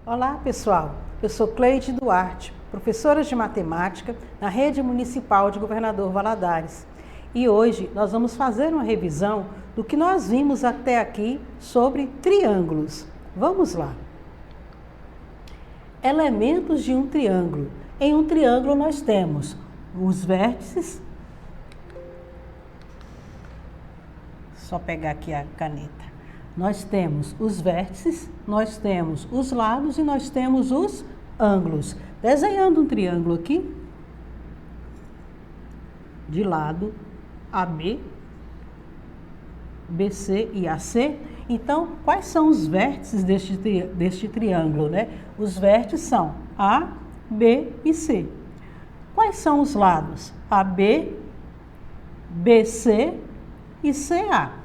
Olá, pessoal. Eu sou Cleide Duarte, professora de matemática na Rede Municipal de Governador Valadares. E hoje nós vamos fazer uma revisão do que nós vimos até aqui sobre triângulos. Vamos lá. Elementos de um triângulo. Em um triângulo nós temos os vértices. Só pegar aqui a caneta. Nós temos os vértices, nós temos os lados e nós temos os ângulos. Desenhando um triângulo aqui, de lado AB, BC e AC. Então, quais são os vértices deste triângulo, né? Os vértices são A, B e C. Quais são os lados? AB, BC e CA.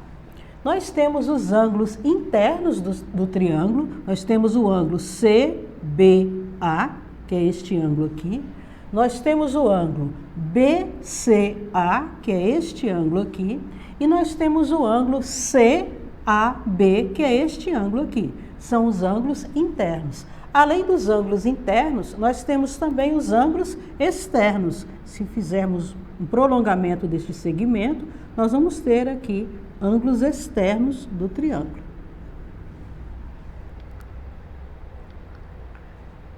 Nós temos os ângulos internos do triângulo, nós temos o ângulo CBA, que é este ângulo aqui. Nós temos o ângulo BCA, que é este ângulo aqui. E nós temos o ângulo CAB, que é este ângulo aqui. São os ângulos internos. Além dos ângulos internos, nós temos também os ângulos externos. Se fizermos um prolongamento deste segmento, nós vamos ter aqui ângulos externos do triângulo.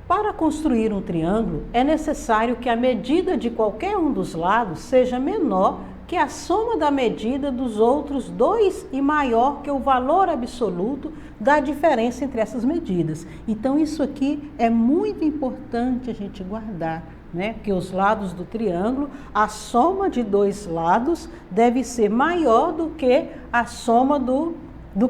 Para construir um triângulo, é necessário que a medida de qualquer um dos lados seja menor que a soma da medida dos outros dois e maior que o valor absoluto da diferença entre essas medidas. Então, isso aqui é muito importante a gente guardar, né? Que os lados do triângulo, a soma de dois lados deve ser maior do que a soma do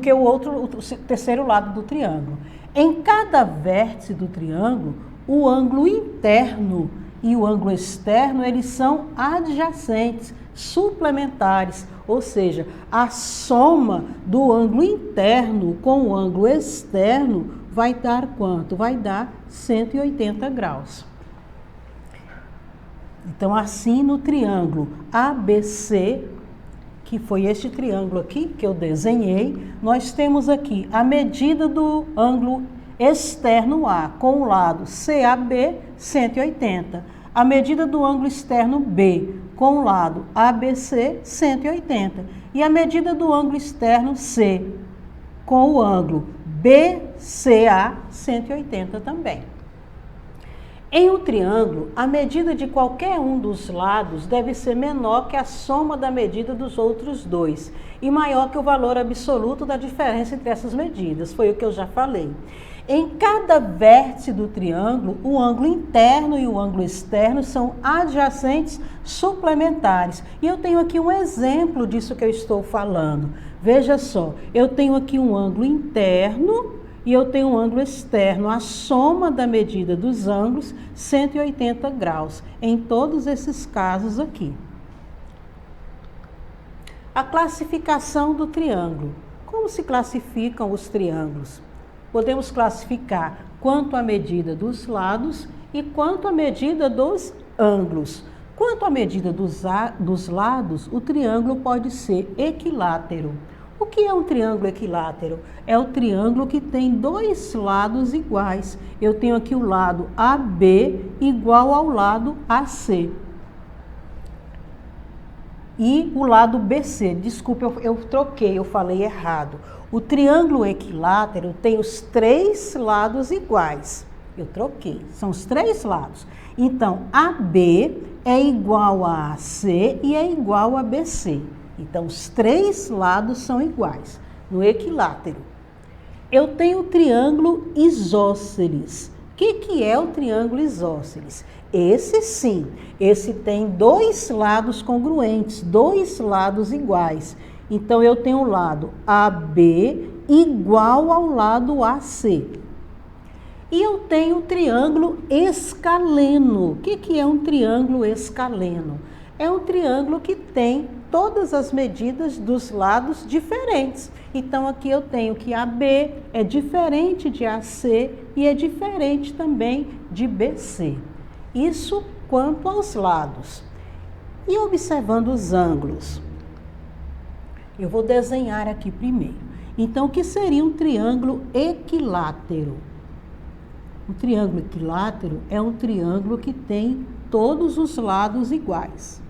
que o terceiro lado do triângulo. Em cada vértice do triângulo, o ângulo interno e o ângulo externo, eles são adjacentes, suplementares, ou seja, a soma do ângulo interno com o ângulo externo vai dar quanto? Vai dar 180 graus. Então, assim, no triângulo ABC, que foi este triângulo aqui que eu desenhei, nós temos aqui a medida do ângulo externo A com o lado CAB, 180. A medida do ângulo externo B com o lado ABC, 180. E a medida do ângulo externo C com o ângulo BCA, 180 também. Em um triângulo, a medida de qualquer um dos lados deve ser menor que a soma da medida dos outros dois e maior que o valor absoluto da diferença entre essas medidas. Foi o que eu já falei. Em cada vértice do triângulo, o ângulo interno e o ângulo externo são adjacentes suplementares. E eu tenho aqui um exemplo disso que eu estou falando. Veja só, eu tenho aqui um ângulo interno e eu tenho um ângulo externo, a soma da medida dos ângulos, 180 graus, em todos esses casos aqui. A classificação do triângulo. Como se classificam os triângulos? Podemos classificar quanto à medida dos lados e quanto à medida dos ângulos. Quanto à medida dos lados, o triângulo pode ser equilátero. O que é um triângulo equilátero? É o triângulo que tem dois lados iguais. Eu tenho aqui o lado AB igual ao lado AC. E o lado BC. Desculpe, eu troquei, eu falei errado. O triângulo equilátero tem os três lados iguais. Eu troquei, são os três lados. Então, AB é igual a AC e é igual a BC. Então, os três lados são iguais no equilátero. Eu tenho o triângulo isósceles. O que é o triângulo isósceles? Esse sim, esse tem dois lados congruentes, dois lados iguais. Então, eu tenho o lado AB igual ao lado AC. E eu tenho o triângulo escaleno. O que é um triângulo escaleno? É um triângulo que tem todas as medidas dos lados diferentes. Então, aqui eu tenho que AB é diferente de AC e é diferente também de BC. Isso quanto aos lados. E observando os ângulos. Eu vou desenhar aqui primeiro. Então, o que seria um triângulo equilátero? O triângulo equilátero é um triângulo que tem todos os lados iguais.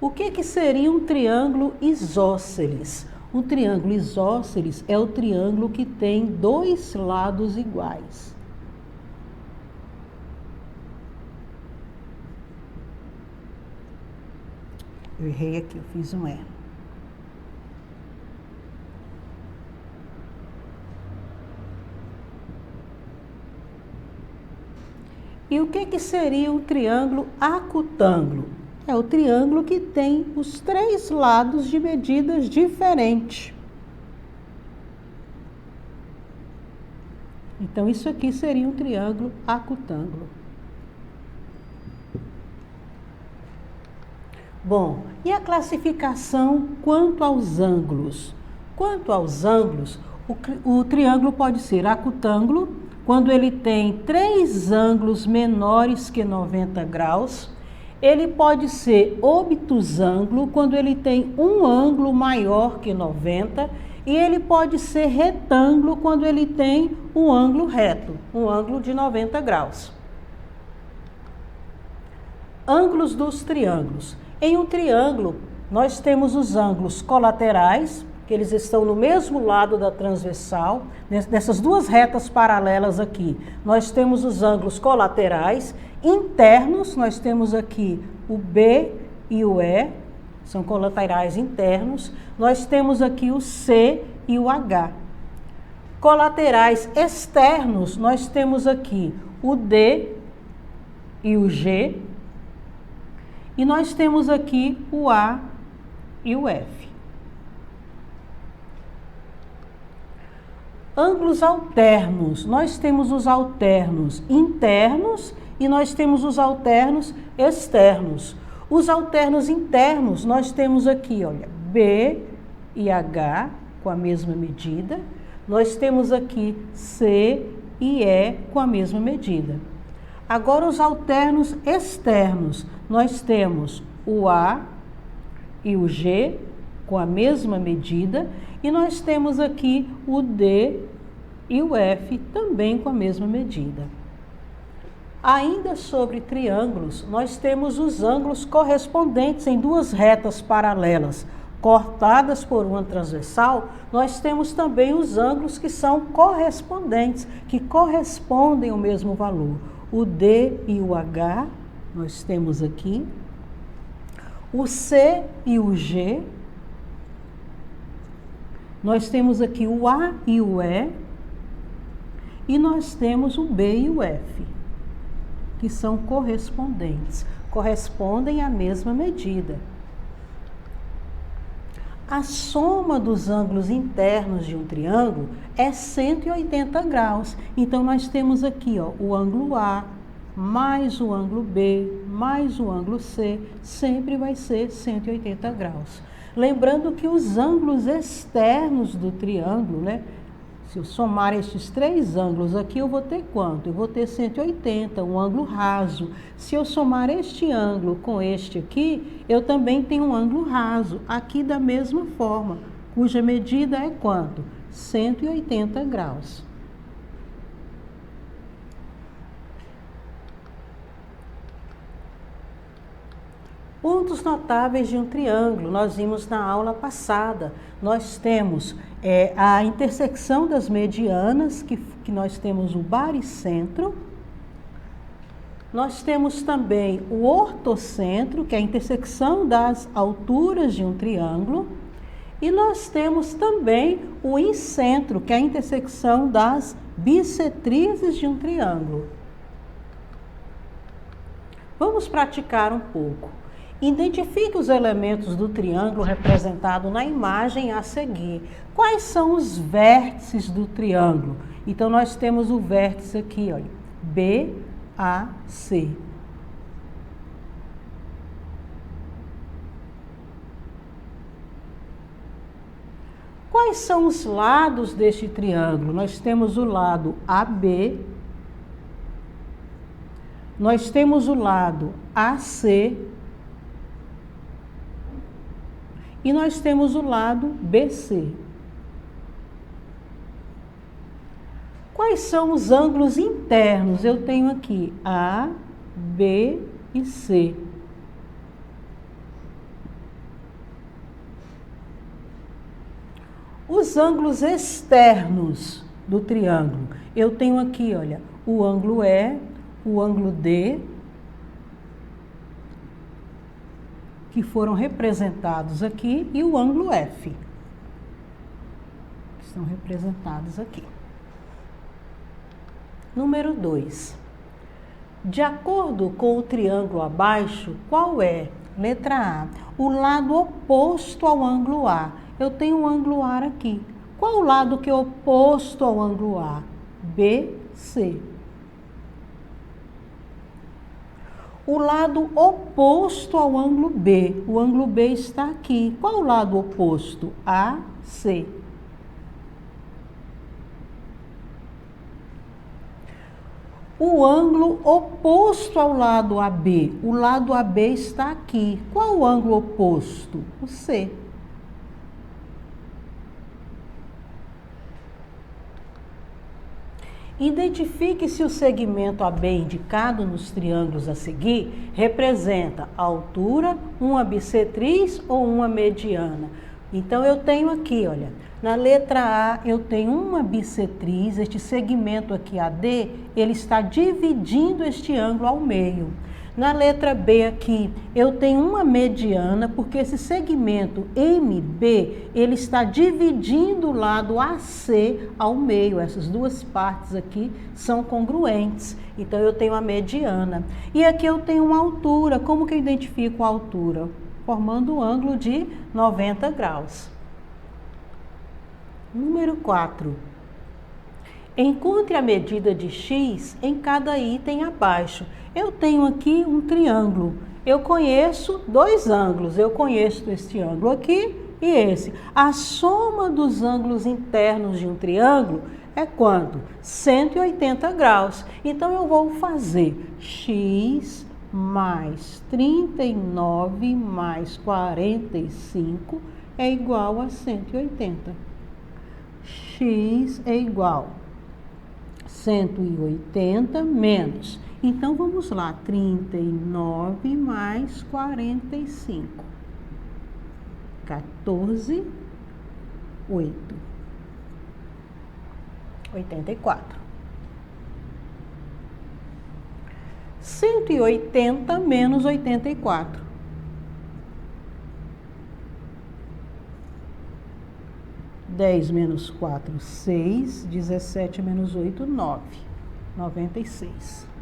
O que seria um triângulo isósceles? Um triângulo isósceles é o triângulo que tem dois lados iguais. Eu errei aqui, eu fiz um E. E o que seria um triângulo acutângulo? É o triângulo que tem os três lados de medidas diferentes. Então, isso aqui seria um triângulo acutângulo. Bom, e a classificação quanto aos ângulos? Quanto aos ângulos, o triângulo pode ser acutângulo quando ele tem três ângulos menores que 90 graus. Ele pode ser obtusângulo quando ele tem um ângulo maior que 90, e ele pode ser retângulo quando ele tem um ângulo reto, um ângulo de 90 graus. Ângulos dos triângulos. Em um triângulo, nós temos os ângulos colaterais, que eles estão no mesmo lado da transversal, nessas duas retas paralelas aqui. Nós temos os ângulos colaterais. Internos, nós temos aqui o B e o E, são colaterais internos. Nós temos aqui o C e o H. Colaterais externos, nós temos aqui o D e o G. E nós temos aqui o A e o F. Ângulos alternos, nós temos os alternos internos e nós temos os alternos externos. Os alternos internos, nós temos aqui, olha, B e H com a mesma medida. Nós temos aqui C e E com a mesma medida. Agora, os alternos externos, nós temos o A e o G com a mesma medida, e nós temos aqui o D e o F também com a mesma medida. Ainda sobre triângulos, nós temos os ângulos correspondentes em duas retas paralelas, cortadas por uma transversal. Nós temos também os ângulos que são correspondentes, que correspondem ao mesmo valor. O D e o H, nós temos aqui. O C e o G. Nós temos aqui o A e o E. E nós temos o B e o F, que são correspondentes. Correspondem à mesma medida. A soma dos ângulos internos de um triângulo é 180 graus. Então, nós temos aqui, ó, o ângulo A, mais o ângulo B, mais o ângulo C, sempre vai ser 180 graus. Lembrando que os ângulos externos do triângulo, né? Se eu somar estes três ângulos aqui, eu vou ter quanto? Eu vou ter 180, um ângulo raso. Se eu somar este ângulo com este aqui, eu também tenho um ângulo raso, aqui da mesma forma, cuja medida é quanto? 180 graus. Pontos notáveis de um triângulo, nós vimos na aula passada. Nós temos a intersecção das medianas, que nós temos o baricentro. Nós temos também o ortocentro, que é a intersecção das alturas de um triângulo. E nós temos também o incentro, que é a intersecção das bissetrizes de um triângulo. Vamos praticar um pouco. Identifique os elementos do triângulo representado na imagem a seguir. Quais são os vértices do triângulo? Então, nós temos o vértice aqui, olha, B, A, C. Quais são os lados deste triângulo? Nós temos o lado AB, nós temos o lado AC, e nós temos o lado BC. Quais são os ângulos internos? Eu tenho aqui A, B e C. Os ângulos externos do triângulo. Eu tenho aqui, olha, o ângulo E, o ângulo D, que foram representados aqui, e o ângulo F, que são representados aqui. Número 2. De acordo com o triângulo abaixo, qual é? Letra A. O lado oposto ao ângulo A. Eu tenho um ângulo A aqui. Qual o lado que é oposto ao ângulo A? BC. O lado oposto ao ângulo B. O ângulo B está aqui. Qual o lado oposto? AC. O ângulo oposto ao lado AB. O lado AB está aqui. Qual o ângulo oposto? O C. Identifique se o segmento AB indicado nos triângulos a seguir representa a altura, uma bissetriz ou uma mediana. Então, eu tenho aqui, olha, na letra A eu tenho uma bissetriz, este segmento aqui AD, ele está dividindo este ângulo ao meio. Na letra B aqui, eu tenho uma mediana, porque esse segmento MB, ele está dividindo o lado AC ao meio. Essas duas partes aqui são congruentes. Então, eu tenho a mediana. E aqui eu tenho uma altura. Como que eu identifico a altura? Formando um ângulo de 90 graus. Número 4. Encontre a medida de x em cada item abaixo. Eu tenho aqui um triângulo. Eu conheço dois ângulos. Eu conheço este ângulo aqui e esse. A soma dos ângulos internos de um triângulo é quanto? 180 graus. Então, eu vou fazer x mais 39 mais 45 é igual a 180. X é igual a 180 menos. Então, vamos lá, 39 mais 45. 14, 8. 84. 180 menos 84. 10 menos 4, 6. 17 menos 8, 9. 96.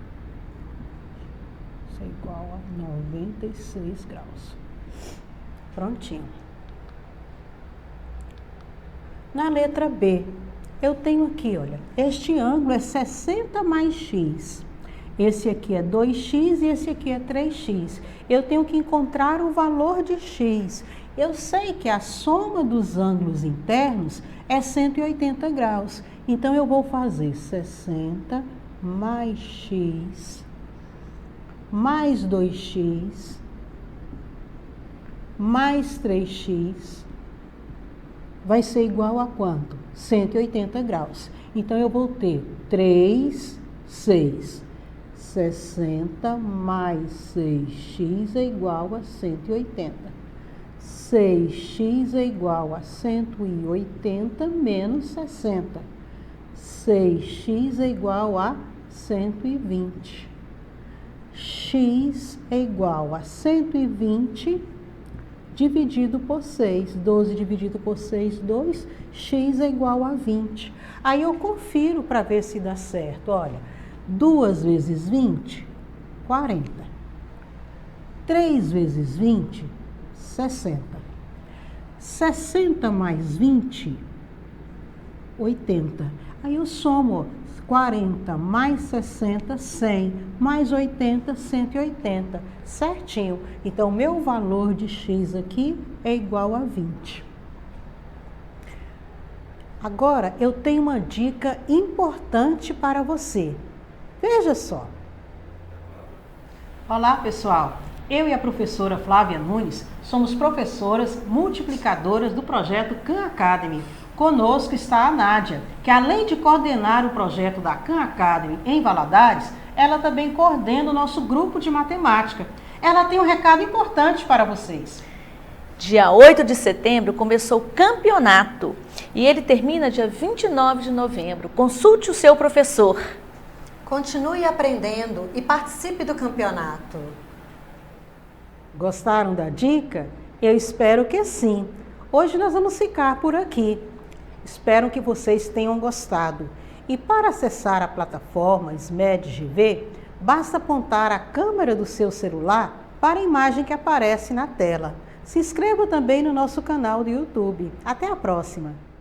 Isso é igual a 96 graus. Prontinho. Na letra B, eu tenho aqui, olha, este ângulo é 60 mais x. Esse aqui é 2x e esse aqui é 3x. Eu tenho que encontrar o valor de x. Eu sei que a soma dos ângulos internos é 180 graus. Então, eu vou fazer 60 mais x mais 2x mais 3x vai ser igual a quanto? 180 graus. Então, eu vou ter 3, 6. 60 mais 6x é igual a 180. 6x é igual a 180 menos 60. 6x é igual a 120. X é igual a 120 dividido por 6. 12 dividido por 6, 2. X é igual a 20. Aí eu confiro para ver se dá certo. Olha, 2 vezes 20, 40. 3 vezes 20, 60. 60 mais 20, 80. Aí eu somo 40 mais 60, 100, mais 80, 180. Certinho. Então, o meu valor de x aqui é igual a 20. Agora, eu tenho uma dica importante para você. Veja só. Olá, pessoal. Eu e a professora Flávia Nunes Somos professoras multiplicadoras do projeto Khan Academy. Conosco está a Nádia, que além de coordenar o projeto da Khan Academy em Valadares, ela também coordena o nosso grupo de matemática. Ela tem um recado importante para vocês. Dia 8 de setembro começou o campeonato e ele termina dia 29 de novembro. Consulte o seu professor. Continue aprendendo e participe do campeonato. Gostaram da dica? Eu espero que sim. Hoje nós vamos ficar por aqui. Espero que vocês tenham gostado. E para acessar a plataforma SMED-GV, basta apontar a câmera do seu celular para a imagem que aparece na tela. Se inscreva também no nosso canal do YouTube. Até a próxima!